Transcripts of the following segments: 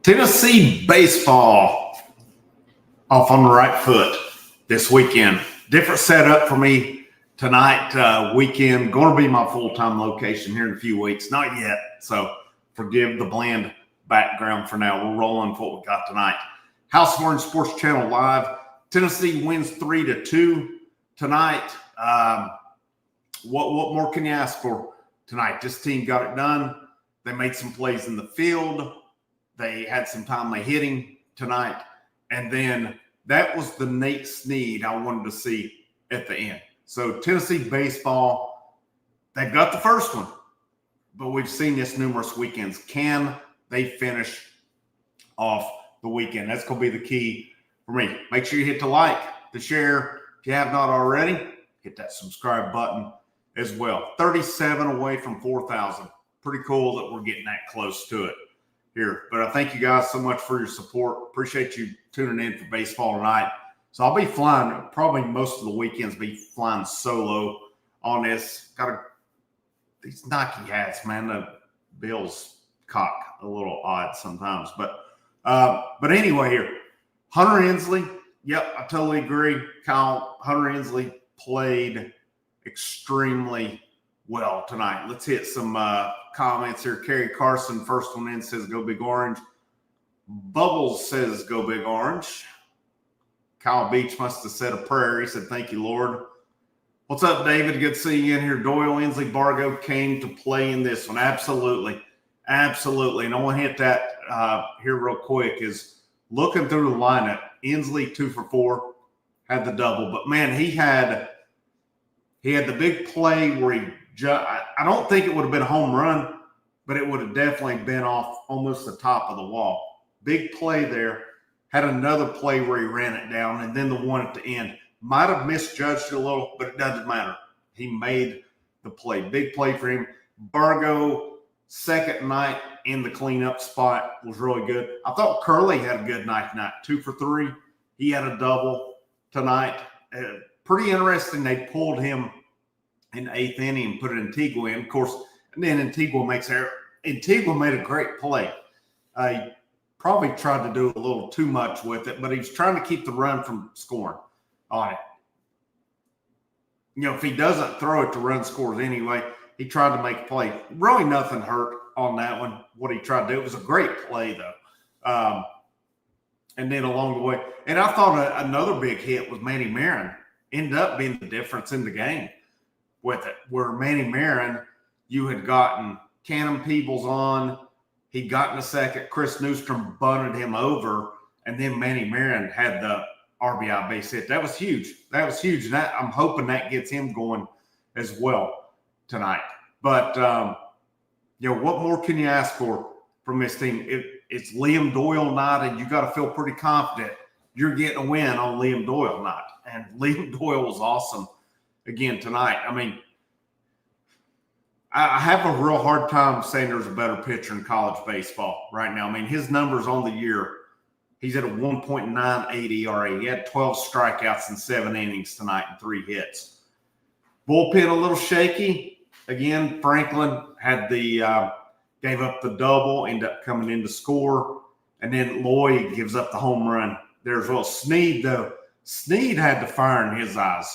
Tennessee baseball off on the right foot this weekend. Different setup for me tonight, weekend. Going to be my full-time location here in a few weeks. Not yet, so forgive the bland background for now. We're rolling with what we got tonight. House of Orange Sports Channel Live. Tennessee wins 3-2 tonight. What more can you ask for tonight? This team got it done. They made some plays in the field. They had some time they hitting tonight. And then that was the Nate Snead I wanted to see at the end. So Tennessee baseball, they've got the first one, but we've seen this numerous weekends. Can they finish off the weekend? That's going to be the key for me. Make sure you hit the like, the share. If you have not already, hit that subscribe button as well. 37 away from 4,000. Pretty cool that we're getting that close to it here. But I thank you guys so much for your support. Appreciate you tuning in for baseball tonight. So I'll be flying, probably most of the weekends be flying solo on this. These Nike hats, man, the Bills cock a little odd sometimes. But anyway here, Hunter Hensley, yep, I totally agree. Kyle, Hunter Hensley played extremely well tonight. Let's hit some comments here. Kerry Carson, first one in, says go Big Orange. Bubbles says go Big Orange. Kyle Beach must have said a prayer. He said, thank you, Lord. What's up, David? Good to see you in here. Doyle, Inslee, Bargo came to play in this one. Absolutely. Absolutely. And I want to hit that here real quick is looking through the lineup. Inslee 2 for 4, had the double. But, man, he had the big play where I don't think it would have been a home run, but it would have definitely been off almost the top of the wall. Big play there. Had another play where he ran it down, and then the one at the end. Might have misjudged it a little, but it doesn't matter. He made the play. Big play for him. Bargo, second night in the cleanup spot, was really good. I thought Curley had a good night tonight. 2 for 3. He had a double tonight. Pretty interesting. They pulled him in the 8th inning and put it Antigua in. Of course, and then Antigua makes error. Antigua made a great play. He probably tried to do a little too much with it, but he was trying to keep the run from scoring on it. You know, if he doesn't throw it, the run scores anyway. He tried to make a play. Really nothing hurt on that one, what he tried to do. It was a great play, though. And then along the way, and I thought another big hit was Manny Marin. Ended up being the difference in the game with it, where Manny Marin, you had gotten Cannon Peebles on. He got in a second. Chris Newstrom bunted him over, and then Manny Marin had the RBI base hit. That was huge. That was huge. And I'm hoping that gets him going as well tonight. But, what more can you ask for from this team? It's Liam Doyle night, and you got to feel pretty confident you're getting a win on Liam Doyle night. And Liam Doyle was awesome again tonight. I mean, I have a real hard time saying there's a better pitcher in college baseball right now. I mean, his numbers on the year, he's at a 1.98 ERA. He had 12 strikeouts in 7 innings tonight and 3 hits. Bullpen a little shaky. Again, Franklin had gave up the double, ended up coming in to score. And then Lloyd gives up the home run there as well. Snead, though, Snead had the fire in his eyes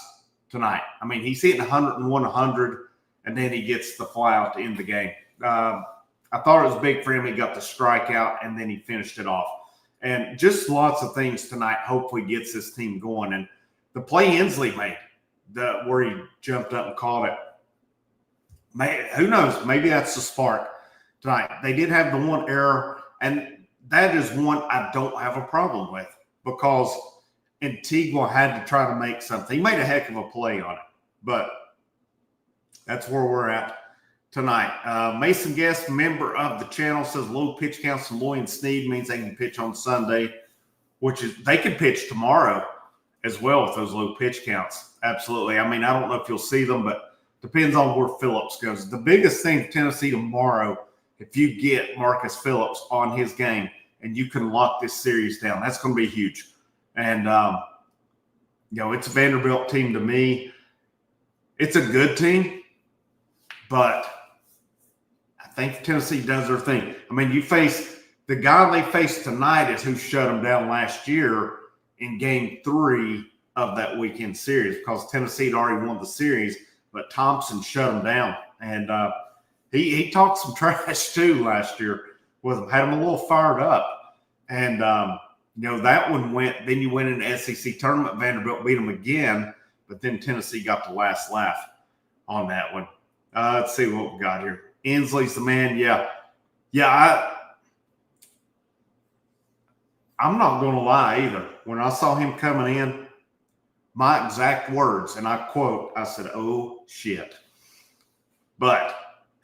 tonight. I mean, he's hitting 101, 100. And then he gets the fly out to end the game. I thought it was big for him. He got the strikeout, and then he finished it off. And just lots of things tonight hopefully gets this team going. And the play Inslee made, where he jumped up and caught it, who knows? Maybe that's the spark tonight. They did have the one error, and that is one I don't have a problem with because Antigua had to try to make something. He made a heck of a play on it, but that's where we're at tonight. Mason Guest, member of the channel, says low pitch counts from Lloyd and Snead means they can pitch on Sunday, which is they can pitch tomorrow as well with those low pitch counts. Absolutely. I mean, I don't know if you'll see them, but depends on where Phillips goes. The biggest thing for Tennessee tomorrow, if you get Marcus Phillips on his game and you can lock this series down, that's going to be huge. And, it's a Vanderbilt team to me. It's a good team. But I think Tennessee does their thing. I mean, you face the guy they face tonight is who shut them down last year in game 3 of that weekend series, because Tennessee had already won the series, but Thompson shut them down. And he talked some trash too last year with them, had them a little fired up. And, that one went, then you went in the SEC tournament, Vanderbilt beat them again, but then Tennessee got the last laugh on that one. Let's see what we got here. Inslee's the man. I'm not going to lie either. When I saw him coming in, my exact words, and I quote, I said, "Oh, shit." But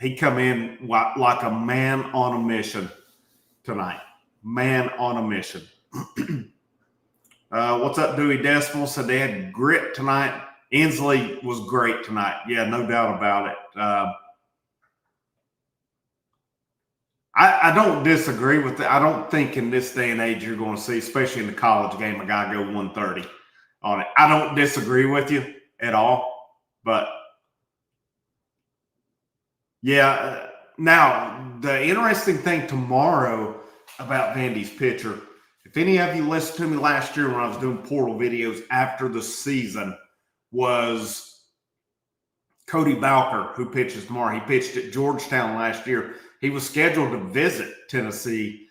he come in like a man on a mission tonight. Man on a mission. What's up, Dewey Decimal? Said they had grit tonight. Inslee was great tonight. Yeah, no doubt about it. I don't disagree with it. I don't think in this day and age you're going to see, especially in the college game, a guy go 130 on it. I don't disagree with you at all. But, yeah, now the interesting thing tomorrow about Vandy's pitcher, if any of you listened to me last year when I was doing portal videos after the season, was Cody Bowker, who pitches tomorrow. He pitched at Georgetown last year. He was scheduled to visit Tennessee.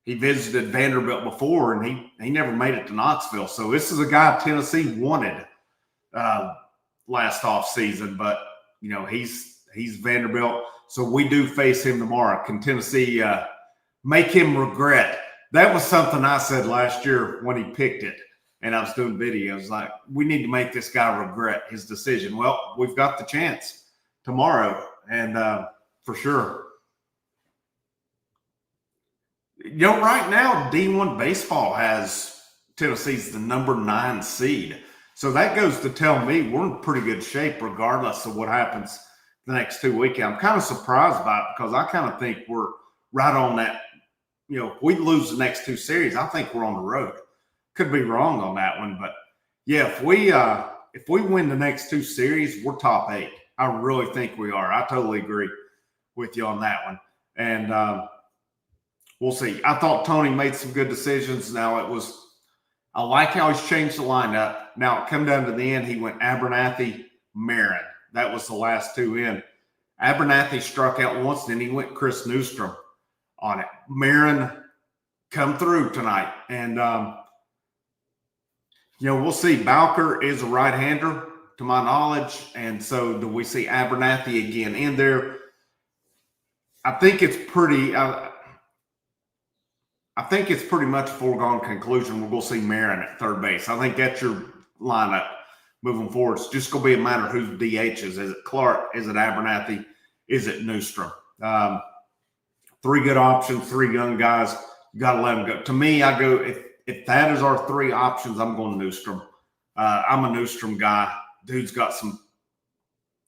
He visited Vanderbilt before, and he never made it to Knoxville. So this is a guy Tennessee wanted last offseason, but, he's Vanderbilt. So we do face him tomorrow. Can Tennessee make him regret? That was something I said last year when he picked it, and I was doing videos like, we need to make this guy regret his decision. Well, we've got the chance tomorrow, and for sure. Right now, D1 baseball has Tennessee's the number 9 seed. So that goes to tell me we're in pretty good shape regardless of what happens the next 2 weekends. I'm kind of surprised by it because I kind of think we're right on that. If we lose the next 2 series, I think we're on the road. Could be wrong on that one, but yeah, if we win the next 2 series, we're top 8. I really think we are. I totally agree with you on that one. And we'll see. I thought Tony made some good decisions. Now I like how he's changed the lineup. Now it come down to the end, he went Abernathy, Marin. That was the last 2 in. Abernathy struck out once, then he went Chris Newstrom on it. Marin come through tonight. And, we'll see. Bowker is a right-hander, to my knowledge. And so do we see Abernathy again in there? I think it's pretty much a foregone conclusion. We're going to see Marin at third base. I think that's your lineup moving forward. It's just going to be a matter of who DH is. Is it Clark? Is it Abernathy? Is it Newstrom? 3 good options, 3 young guys. You got to let them go. To me, I go, if that is our 3 options, I'm going Newstrom. I'm a Newstrom guy. Dude's got some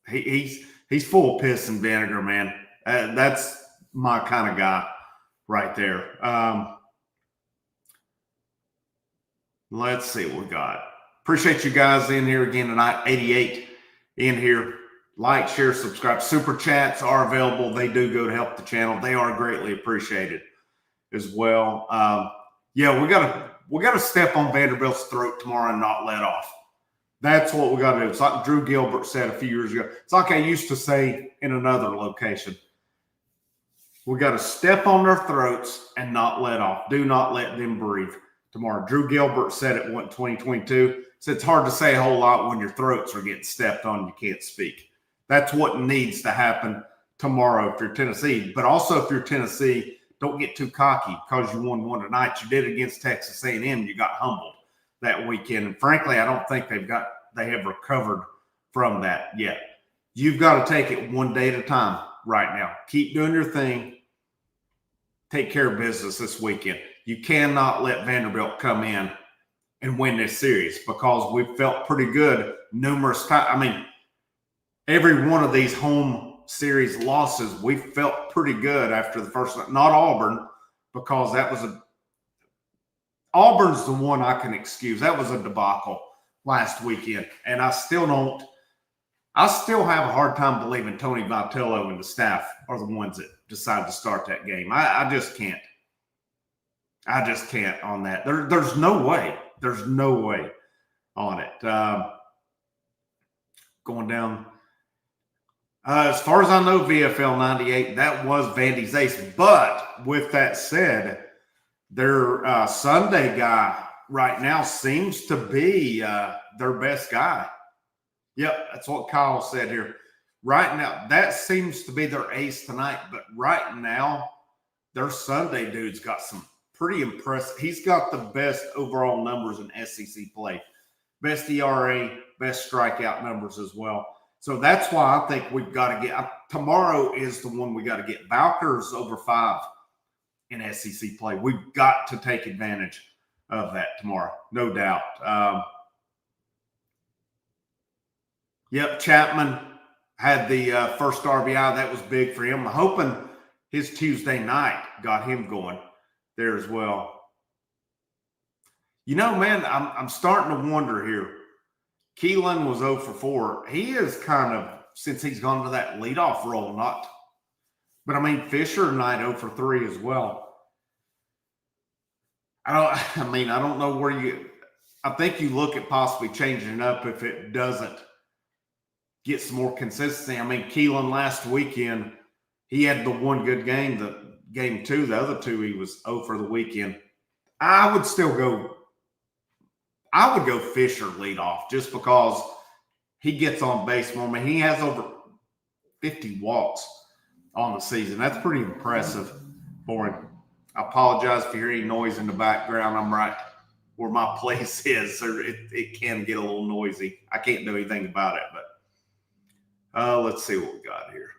he's full of piss and vinegar, man. That's my kind of guy right there. Let's see what we got. Appreciate you guys in here again tonight. 88 in here. Like, share, subscribe. Super chats are available. They do go to help the channel. They are greatly appreciated as well. Yeah, we gotta step on Vanderbilt's throat tomorrow and not let off. That's what we got to do. It's like Drew Gilbert said a few years ago. It's like I used to say in another location. We got to step on their throats and not let off. Do not let them breathe tomorrow. Drew Gilbert said it in 2022. So it's hard to say a whole lot when your throats are getting stepped on and you can't speak. That's what needs to happen tomorrow if you're Tennessee. But also if you're Tennessee, don't get too cocky because you won one tonight. You did it against Texas A&M. You got humbled that weekend. And frankly, I don't think they have recovered from that yet. You've got to take it one day at a time right now. Keep doing your thing. Take care of business this weekend. You cannot let Vanderbilt come in and win this series because we've felt pretty good numerous times. I mean, every one of these home series losses, we felt pretty good after the first one. Not Auburn, because that was Auburn's the one I can excuse. That was a debacle last weekend. And I still have a hard time believing Tony Vitello and the staff are the ones that decide to start that game. I just can't. I just can't on that. There's no way. There's no way on it. Going down. As far as I know, VFL 98, that was Vandy's ace. But with that said, their Sunday guy right now seems to be their best guy. Yep, that's what Kyle said here. Right now, that seems to be their ace tonight. But right now, their Sunday dude's got some pretty impressive. He's got the best overall numbers in SEC play. Best ERA, best strikeout numbers as well. So that's why I think we've got to get – tomorrow is the one we got to get. Bowker's over 5 in SEC play. We've got to take advantage of that tomorrow, no doubt. Yep, Chapman had the first RBI. That was big for him. I'm hoping his Tuesday night got him going there as well. You know, man, I'm starting to wonder here. Keelan was 0 for 4. He is kind of, since he's gone to that leadoff role, not. But I mean, Fisher tonight 0 for 3 as well. I don't know where you. I think you look at possibly changing it up if it doesn't get some more consistency. I mean, Keelan last weekend, he had the one good game. The game 2, the other 2, he was 0 for the weekend. I would go Fisher lead off just because he gets on base more. I mean, he has over 50 walks on the season. That's pretty impressive for him. I apologize if you hear any noise in the background. I'm right where my place is. It can get a little noisy. I can't do anything about it, but let's see what we got here.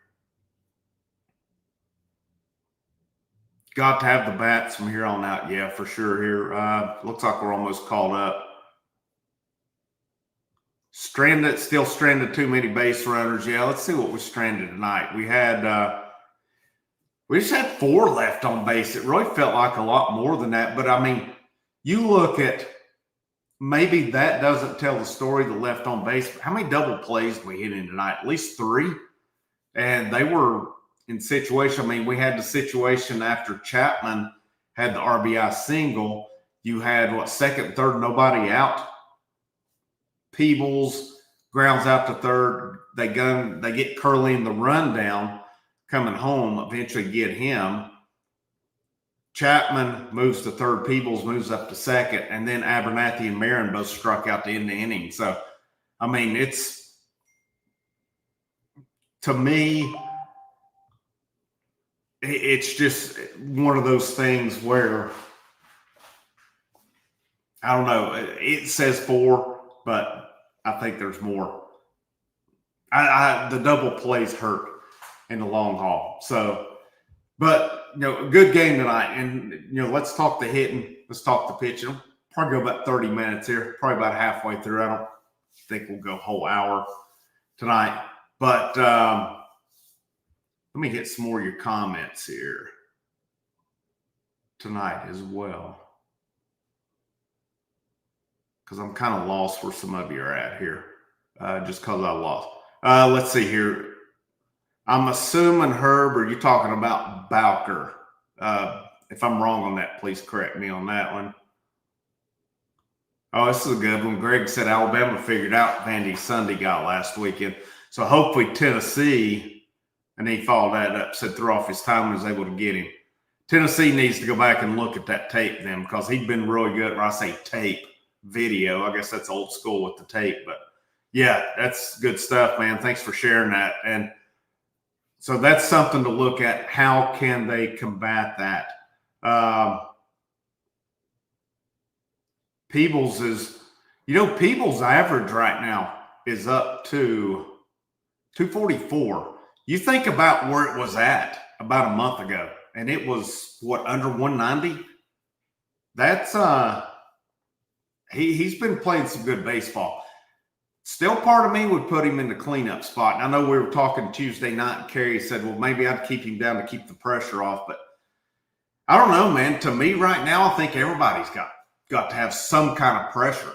Got to have the bats from here on out. Yeah, for sure here. Looks like we're almost caught up. Still stranded too many base runners. Yeah, let's see what we stranded tonight. We just had 4 left on base. It really felt like a lot more than that. But I mean, you look at maybe that doesn't tell the story, the left on base. How many double plays did we hit in tonight? At least 3. And they were in situation. I mean, we had the situation after Chapman had the RBI single. You had second, third, nobody out. Peebles grounds out to third. They get Curley in the rundown coming home, eventually get him. Chapman moves to third. Peebles moves up to second. And then Abernathy and Marin both struck out to end the inning. So, I mean, to me, it's just one of those things where, I don't know, it says 4, but I think there's more. The double plays hurt in the long haul. So, but, good game tonight. And, let's talk the hitting. Let's talk the pitching. We'll probably go about 30 minutes here, probably about halfway through. I don't think we'll go a whole hour tonight. But let me get some more of your comments here tonight as well, because I'm kind of lost where some of you are at here, just because I lost. Let's see here. I'm assuming, Herb, are you talking about Bowker? If I'm wrong on that, please correct me on that one. Oh, this is a good one. Greg said Alabama figured out Vandy's Sunday guy last weekend. So hopefully Tennessee, and he followed that up, said threw off his time and was able to get him. Tennessee needs to go back and look at that tape then, because he's been really good. When I say tape, video, I guess that's old school with the tape. But, yeah, that's good stuff, man. Thanks for sharing that. And so that's something to look at. How can they combat that? Peebles Peebles' average right now is up to 244. You think about where it was at about a month ago, and it was, under 190? That's he's been playing some good baseball. Still, part of me would put him in the cleanup spot. And I know we were talking Tuesday night, and Kerry said, well, maybe I'd keep him down to keep the pressure off. But I don't know, man. To me right now, I think everybody's got to have some kind of pressure,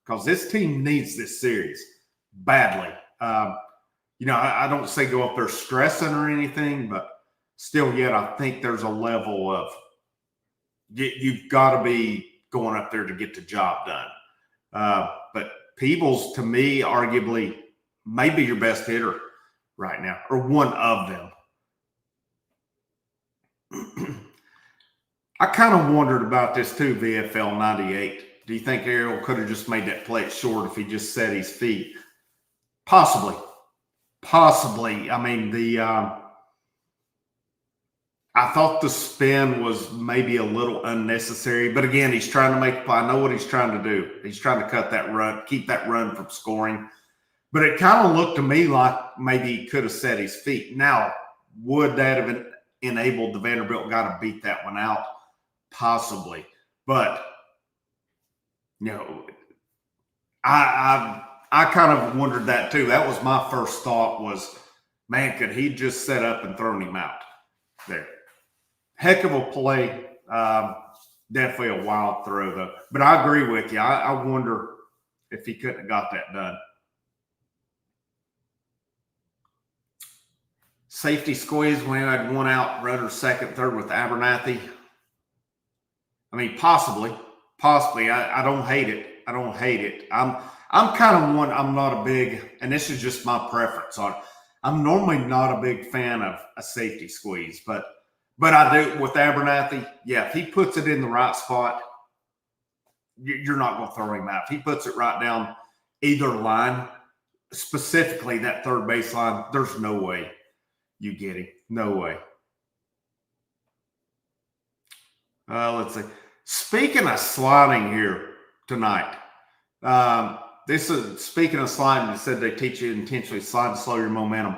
because this team needs this series badly. I don't say go up there stressing or anything, but still yet I think there's a level of you've got to be going up there to get the job done. But Peebles, to me, arguably, maybe your best hitter right now, or one of them. I kind of wondered about this too, VFL 98. Do you think Ariel could have just made that play short if he just set his feet? Possibly. I mean, I thought the spin was maybe a little unnecessary, but again, he's trying to make. I know what he's trying to do. He's trying to cut that run, keep that run from scoring. But it kind of looked to me like maybe he could have set his feet. Now, would that have enabled the Vanderbilt guy to beat that one out? Possibly, but I kind of wondered that too. That was my first thought was, man, could he just set up and thrown him out there? Heck of a play. Definitely a wild throw, though. But I agree with you. I wonder if he couldn't have got that done. Safety squeeze when I had one out, runner second, third with Abernathy. I mean, possibly. I don't hate it. I'm kind of one. I'm not a big, and this is just my preference on it. I'm normally not a big fan of a safety squeeze, but I do with Abernathy. Yeah, if he puts it in the right spot, you're not going to throw him out. If he puts it right down either line, specifically that third baseline, there's no way you get him. No way. Let's see. Speaking of sliding here tonight, this is speaking of sliding. They said they teach you intentionally slide to slow your momentum.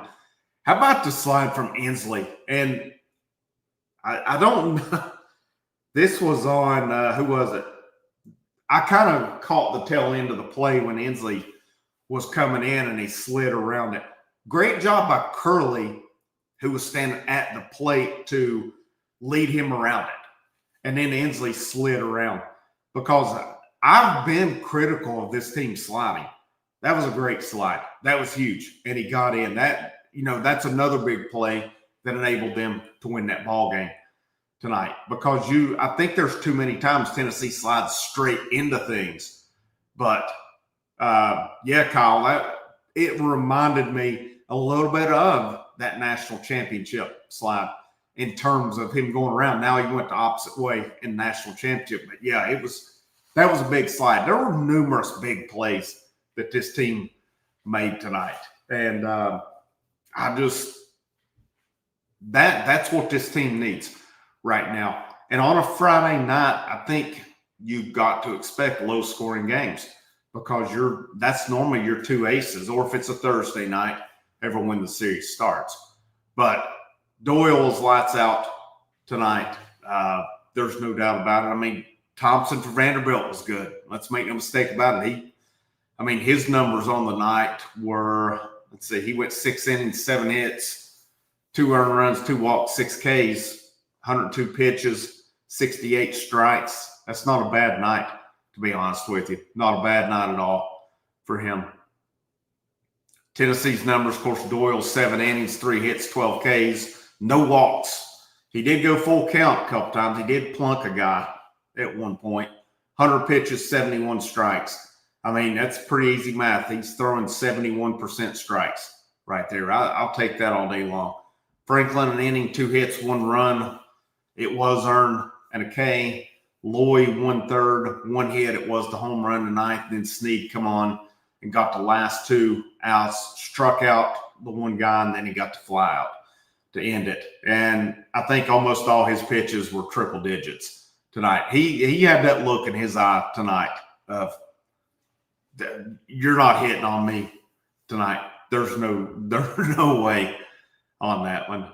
How about the slide from Inslee? And I don't know. This was on, who was it? I kind of caught the tail end of the play when Inslee was coming in and he slid around it. Great job by Curley, who was standing at the plate to lead him around it. And then Inslee slid around because I've been critical of this team sliding. That was a great slide. That was huge. And he got in. That's another big play that enabled them to win that ball game tonight. Because I think there's too many times Tennessee slides straight into things. But yeah, Kyle, it reminded me a little bit of that national championship slide in terms of him going around. Now he went the opposite way in national championship. But yeah, that was a big slide. There were numerous big plays that this team made tonight. And that's what this team needs right now. And on a Friday night, I think you've got to expect low scoring games because that's normally your two aces. Or if it's a Thursday night, everyone when the series starts. But Doyle's lights out tonight. There's no doubt about it. I mean, Thompson for Vanderbilt was good. Let's make no mistake about it. His numbers on the night were, he went 6 innings, 7 hits, 2 earned runs, 2 walks, 6 Ks, 102 pitches, 68 strikes. That's not a bad night, to be honest with you. Not a bad night at all for him. Tennessee's numbers, of course, Doyle, 7 innings, 3 hits, 12 Ks, no walks. He did go full count a couple times. He did plunk a guy at one point. 100 pitches, 71 strikes. That's pretty easy math. He's throwing 71% strikes right there. I'll take that all day long. Franklin, an inning, 2 hits, 1 run. It was earned and a K. Loy, 1/3, 1 hit. It was the home run tonight. Then Snead come on and got the last 2 outs, struck out the one guy, and then he got to fly out to end it. And I think almost all his pitches were triple digits tonight. He had that look in his eye tonight of, you're not hitting on me tonight. There's no way on that one.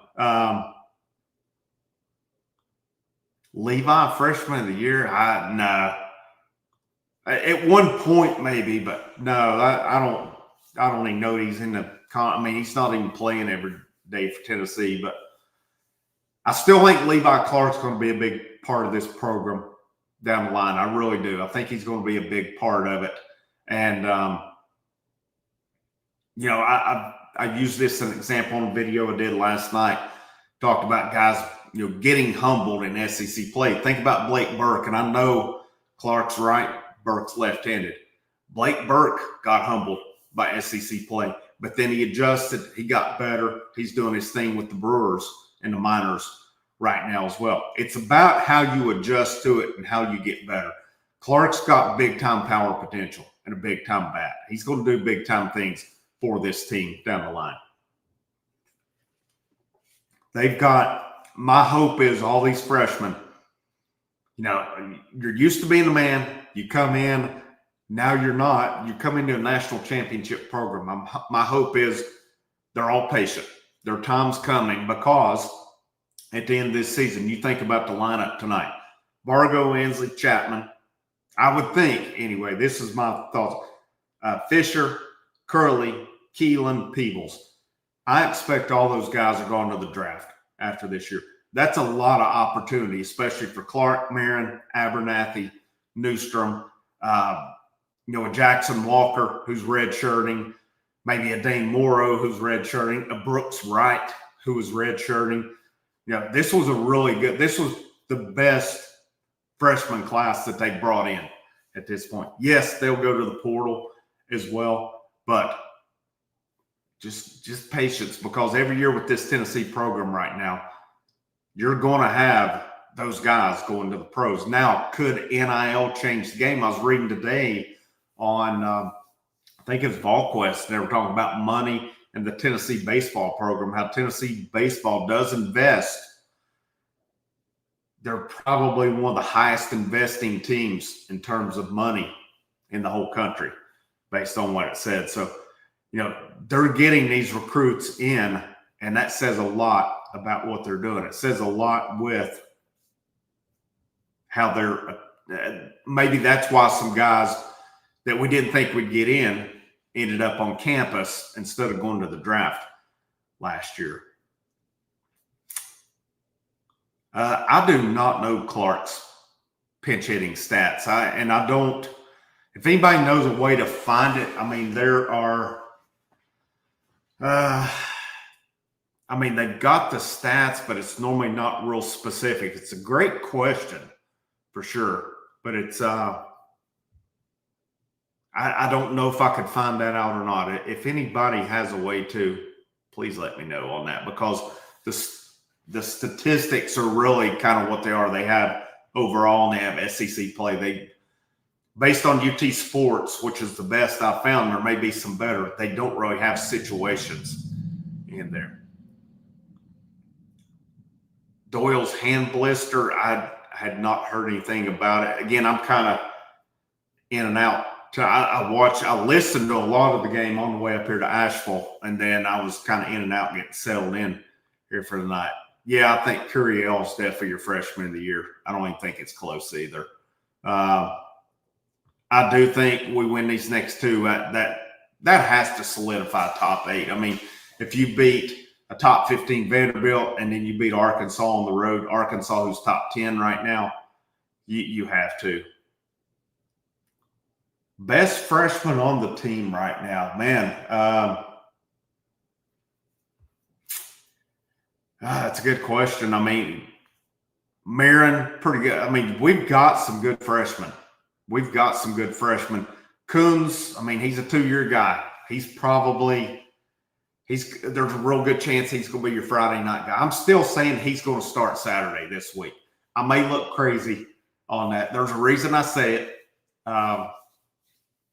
Levi, freshman of the year, no. At one point maybe, but no, I don't even know he's in the he's not even playing every day for Tennessee, but I still think Levi Clark's going to be a big part of this program down the line. I really do. I think he's going to be a big part of it. And, I used this as an example in a video I did last night. Talked about guys getting humbled in SEC play. Think about Blake Burke, and I know Clark's right, Burke's left-handed. Blake Burke got humbled by SEC play, but then he adjusted. He got better. He's doing his thing with the Brewers and the Miners right now as well. It's about how you adjust to it and how you get better. Clark's got big-time power potential and a big-time bat. He's going to do big-time things for this team down the line. They've got, my hope is all these freshmen, you're used to being a man. You come in, now you're not. You come into a national championship program. My hope is they're all patient. Their time's coming because at the end of this season, you think about the lineup tonight. Vargo, Ansley, Chapman. I would think, anyway, this is my thoughts. Fisher, Curley, Keelan, Peebles. I expect all those guys are going to the draft after this year. That's a lot of opportunity, especially for Clark, Marin, Abernathy, Newstrom, a Jackson Walker who's redshirting, maybe a Dane Morrow who's redshirting, a Brooks Wright who is redshirting. This was this was the best freshman class that they brought in at this point. Yes, they'll go to the portal as well, but just patience, because every year with this Tennessee program right now, you're going to have those guys going to the pros. Now, could NIL change the game? I was reading today on, I think it's VolQuest. They were talking about money and the Tennessee baseball program, how Tennessee baseball does invest. They're probably one of the highest investing teams in terms of money in the whole country, based on what it said. So, they're getting these recruits in, and that says a lot about what they're doing. It says a lot with how they're maybe that's why some guys that we didn't think would get in ended up on campus instead of going to the draft last year. I do not know Clark's pinch hitting stats. I don't. If anybody knows a way to find it, there are. They've got the stats, but it's normally not real specific. It's a great question for sure, but it's I don't know if I could find that out or not. If anybody has a way to, please let me know on that, because the statistics are really kind of what they are. They have overall, and they have SEC play. Based on UT Sports, which is the best I found, there may be some better. They don't really have situations in there. Doyle's hand blister, I had not heard anything about it. Again, I'm kind of in and out. I listened to a lot of the game on the way up here to Asheville, and then I was kind of in and out getting settled in here for the night. Yeah, I think Curiel is definitely your freshman of the year. I don't even think it's close either. I do think we win these next two. That has to solidify top 8. If you beat a top 15 Vanderbilt and then you beat Arkansas on the road, Arkansas who's top 10 right now, you have to. Best freshman on the team right now, man. That's a good question. Marin, pretty good. We've got some good freshmen. Coons, he's a 2-year guy. There's a real good chance he's going to be your Friday night guy. I'm still saying he's going to start Saturday this week. I may look crazy on that. There's a reason I say it.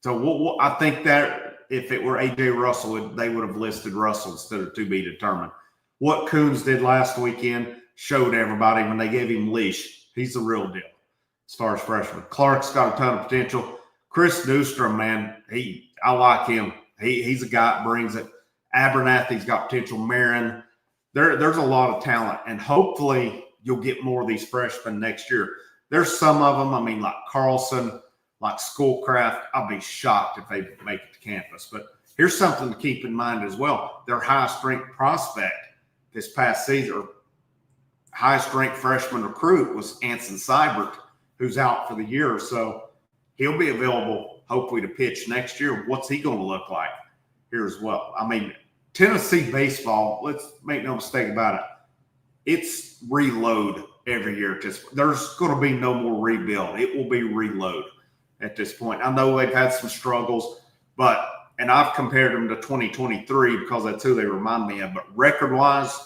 So I think that if it were A.J. Russell, they would have listed Russell instead of to be determined. What Coons did last weekend showed everybody when they gave him leash. He's the real deal as far as freshman. Clark's got a ton of potential. Chris Newstrom, man, I like him. He's a guy that brings it. Abernathy's got potential. Marin. There's a lot of talent, and hopefully you'll get more of these freshmen next year. There's some of them, like Carlson, like Schoolcraft. I'll be shocked if they make it to campus. But here's something to keep in mind as well. Their highest-ranked prospect this past season, or highest-ranked freshman recruit, was Anson Seibert, who's out for the year. So he'll be available, hopefully, to pitch next year. What's he going to look like here as well? Tennessee baseball, let's make no mistake about it. it's reload every year. There's going to be no more rebuild. It will be reload at this point. I know they've had some struggles, and I've compared them to 2023 because that's who they remind me of. But record-wise,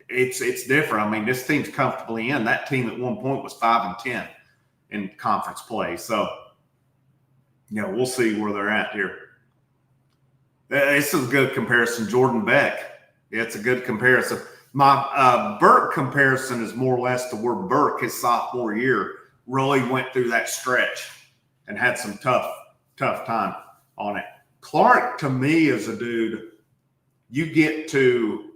it's different. I mean, this team's comfortably in. That team at one point was 5-10 in conference play. So, we'll see where they're at here. This is a good comparison. Jordan Beck. Yeah, it's a good comparison. My Burke comparison is more or less to where Burke, his sophomore year, really went through that stretch and had some tough time on it. Clark, to me, is a dude, you get to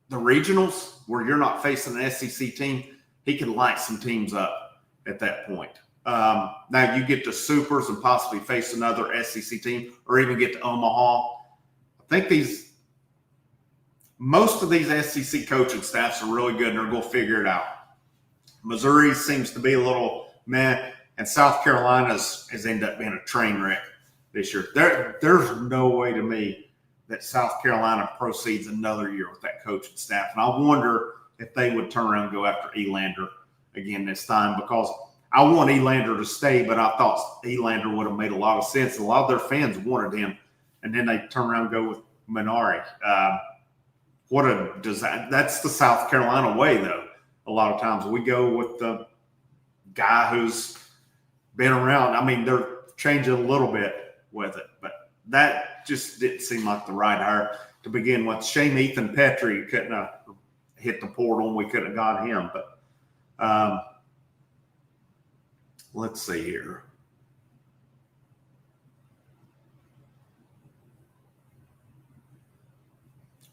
the regionals where you're not facing an SEC team, he can light some teams up at that point. Now you get to supers and possibly face another SEC team or even get to Omaha. I think most of these SEC coaching staffs are really good and they're going to figure it out. Missouri seems to be a little meh, and South Carolina has ended up being a train wreck this year. There's no way to me that South Carolina proceeds another year with that coaching staff. And I wonder if they would turn around and go after Elander again this time, because I want Elander to stay, but I thought Elander would have made a lot of sense. A lot of their fans wanted him, and then they turn around and go with Minari. What a design. That's the South Carolina way, though. A lot of times we go with the guy who's been around. I mean, they're changing a little bit with it, but that just didn't seem like the right hire to begin with. Shame Ethan Petrie couldn't have hit the portal and we couldn't have got him. But let's see here.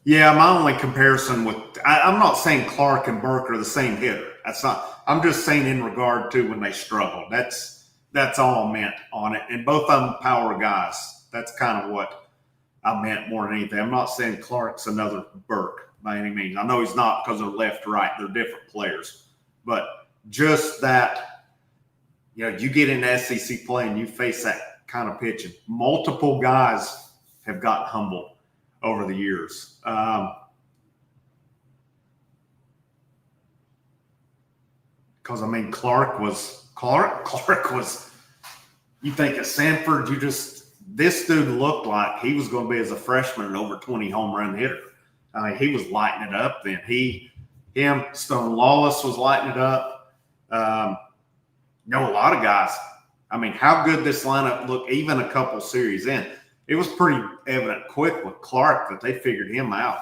Yeah, my only comparison I'm not saying Clark and Burke are the same hitter. That's not. I'm just saying in regard to when they struggled. That's all I meant on it. And both of them power guys. That's kind of what I meant more than anything. I'm not saying Clark's another Burke by any means. I know he's not because they're left, right. They're different players. But just that, you get into SEC play and you face that kind of pitching. Multiple guys have gotten humbled over the years. Because, Clark was, you think of Sanford, this dude looked like he was going to be as a freshman an over 20 home run hitter. He was lighting it up then. Stone Lawless was lighting it up. A lot of guys. How good this lineup looked, even a couple series in. It was pretty evident quick with Clark that they figured him out.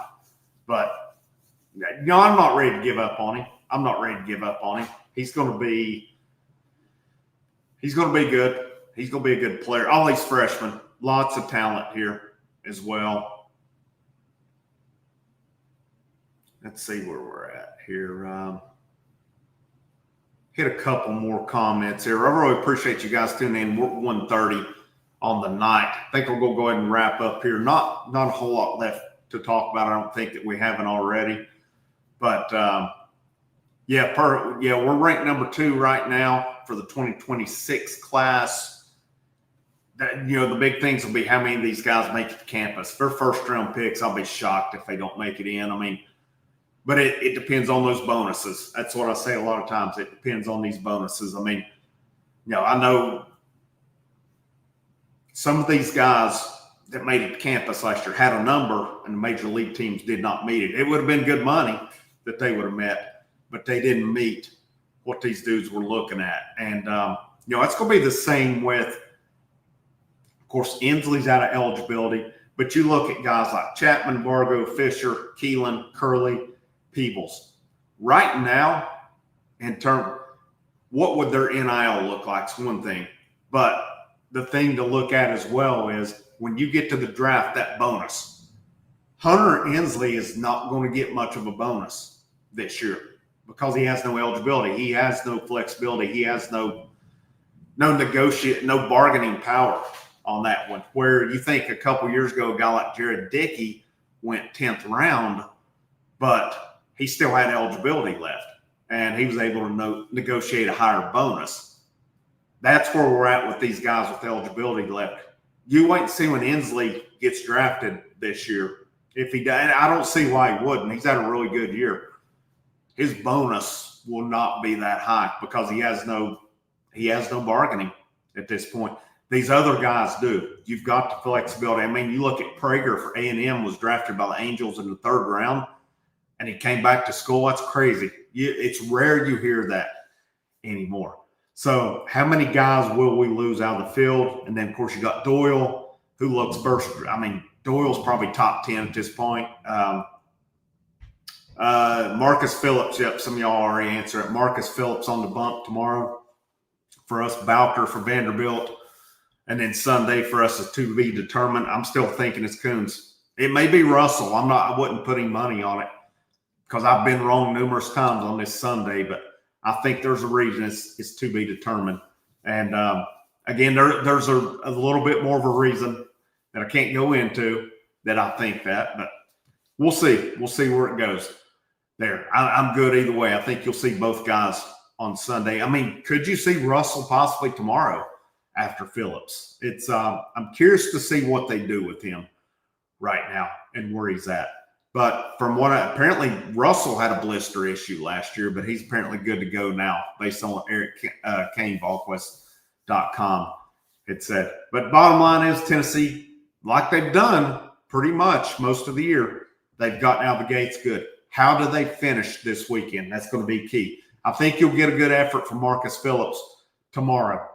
But, I'm not ready to give up on him. He's going to be good. He's going to be a good player. All these freshmen, lots of talent here as well. Let's see where we're at here. Hit a couple more comments here. I really appreciate you guys tuning in. We're 1:30 on the night. I think we're going to go ahead and wrap up here. Not a whole lot left to talk about. I don't think that we haven't already. But, we're ranked number 2 right now for the 2026 class. The big things will be how many of these guys make it to campus. If they're first-round picks, I'll be shocked if they don't make it in. But it depends on those bonuses. That's what I say a lot of times. It depends on these bonuses. I know some of these guys that made it to campus last year had a number, and the major league teams did not meet it. It would have been good money that they would have met, but they didn't meet what these dudes were looking at. And, it's going to be the same with, of course, Inslee's out of eligibility, but you look at guys like Chapman, Vargo, Fisher, Keelan, Curley, Peebles. Right now, what would their NIL look like is one thing, but the thing to look at as well is when you get to the draft, that bonus. Hunter Inslee is not going to get much of a bonus this year because he has no eligibility. He has no flexibility. He has no bargaining power on that one. Where you think a couple years ago, a guy like Jared Dickey went 10th round, but he still had eligibility left, and he was able to negotiate a higher bonus. That's where we're at with these guys with eligibility left. You wait and see when Inslee gets drafted this year. If he does, I don't see why he wouldn't. He's had a really good year his bonus will not be that high because he has no bargaining at this point. These other guys do. You've got the flexibility. I mean, you look at Prager for A&M, was drafted by the Angels in the 3rd round, and he came back to school. That's crazy. It's rare you hear that anymore. So how many guys will we lose out of the field? And then, of course, you got Doyle, who looks versatile. I mean, Doyle's probably top 10 at this point. Marcus Phillips, yep, some of y'all already answered it. Marcus Phillips on the bump tomorrow for us. Bowker for Vanderbilt. And then Sunday for us is to be determined. I'm still thinking it's Coons. It may be Russell. I wouldn't put any money on it because I've been wrong numerous times on this Sunday, but I think there's a reason it's to be determined. And again, there's a little bit more of a reason that I can't go into that I think that, but we'll see. We'll see where it goes there. I'm good either way. I think you'll see both guys on Sunday. I mean, could you see Russell possibly tomorrow after Phillips? It's I'm curious to see what they do with him right now and where he's at. But from what apparently Russell had a blister issue last year, but he's apparently good to go now based on what Eric Kane, VolQuest.com had said. But bottom line is Tennessee, like they've done pretty much most of the year, they've gotten out of the gates good. How do they finish this weekend? That's going to be key. I think you'll get a good effort from Marcus Phillips tomorrow.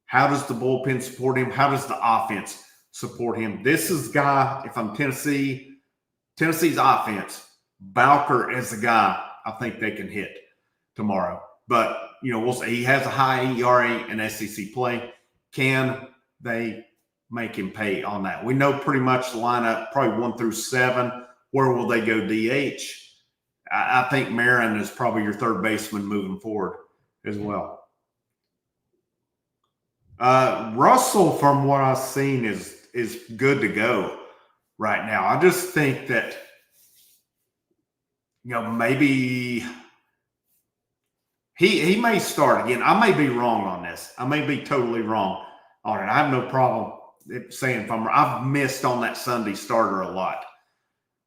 How does the bullpen support him? How does the offense support him? This is the guy, if I'm Tennessee's offense, Bowker is the guy I think they can hit tomorrow. But, we'll see. He has a high ERA in SEC play. Can they make him pay on that? We know pretty much the lineup, probably 1 through 7. Where will they go DH? I think Marin is probably your third baseman moving forward as well. Russell, from what I've seen, is good to go right now. I just think that, maybe he may start again. I may be wrong on this. I may be totally wrong on it. I have no problem saying if I've missed on that Sunday starter a lot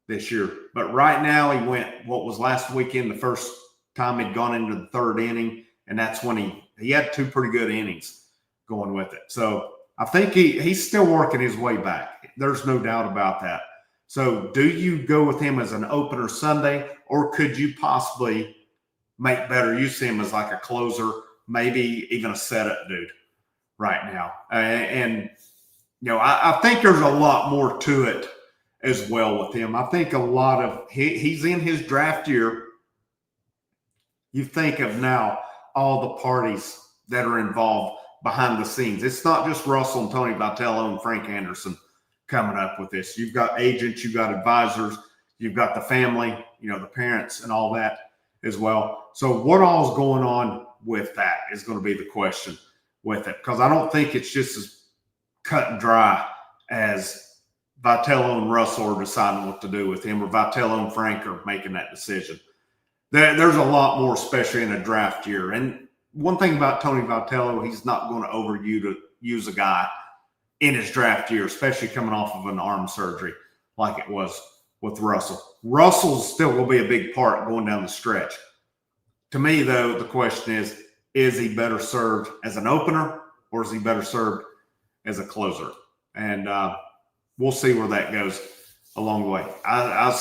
this year. But right now he went, what was last weekend, the first time he'd gone into the 3rd inning, and that's when he had 2 pretty good innings going with it. So I think he's still working his way back. There's no doubt about that. So do you go with him as an opener Sunday, or could you possibly make better use of him as like a closer, maybe even a setup dude right now? I think there's a lot more to it as well with him. I think a lot of he's in his draft year. You think of now all the parties that are involved behind the scenes. It's not just Russell and Tony Vitello and Frank Anderson coming up with this. You've got agents, you've got advisors, you've got the family, the parents and all that as well. So what all is going on with that is going to be the question with it, because I don't think it's just as cut and dry as Vitello and Russell are deciding what to do with him, or Vitello and Frank are making that decision. There's a lot more, especially in a draft year. And one thing about Tony Vitello, he's not going to overuse a guy in his draft year, especially coming off of an arm surgery like it was with Russell. Russell still will be a big part going down the stretch. To me, though, the question is he better served as an opener, or is he better served as a closer? And we'll see where that goes along the way. I'm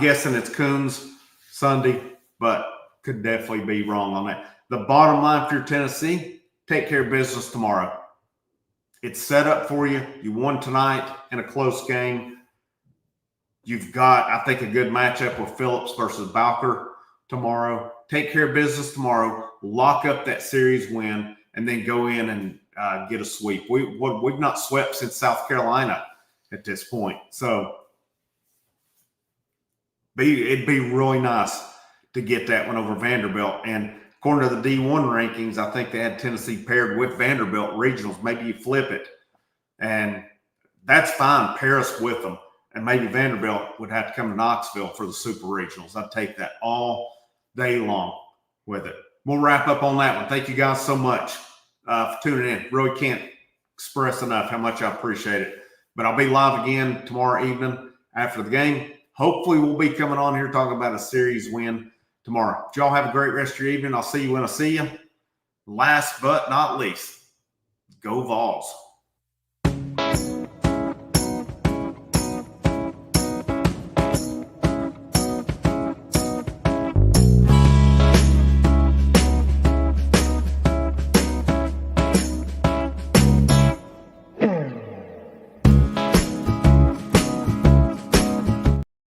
guessing it's Coons Sunday, but could definitely be wrong on that. The bottom line for your Tennessee, take care of business tomorrow. It's set up for you. You won tonight in a close game. You've got, I think, a good matchup with Phillips versus Bowker tomorrow. Take care of business tomorrow. Lock up that series win, and then go in and get a sweep. We've not swept since South Carolina at this point. So it'd be really nice to get that one over Vanderbilt. And according to the D1 rankings, I think they had Tennessee paired with Vanderbilt regionals. Maybe you flip it, and that's fine. Pair us with them. And maybe Vanderbilt would have to come to Knoxville for the super regionals. I'd take that all day long with it. We'll wrap up on that one. Thank you guys so much for tuning in. Really can't express enough how much I appreciate it. But I'll be live again tomorrow evening after the game. Hopefully, we'll be coming on here talking about a series win tomorrow. Y'all have a great rest of your evening. I'll see you when I see you. Last but not least, go Vols.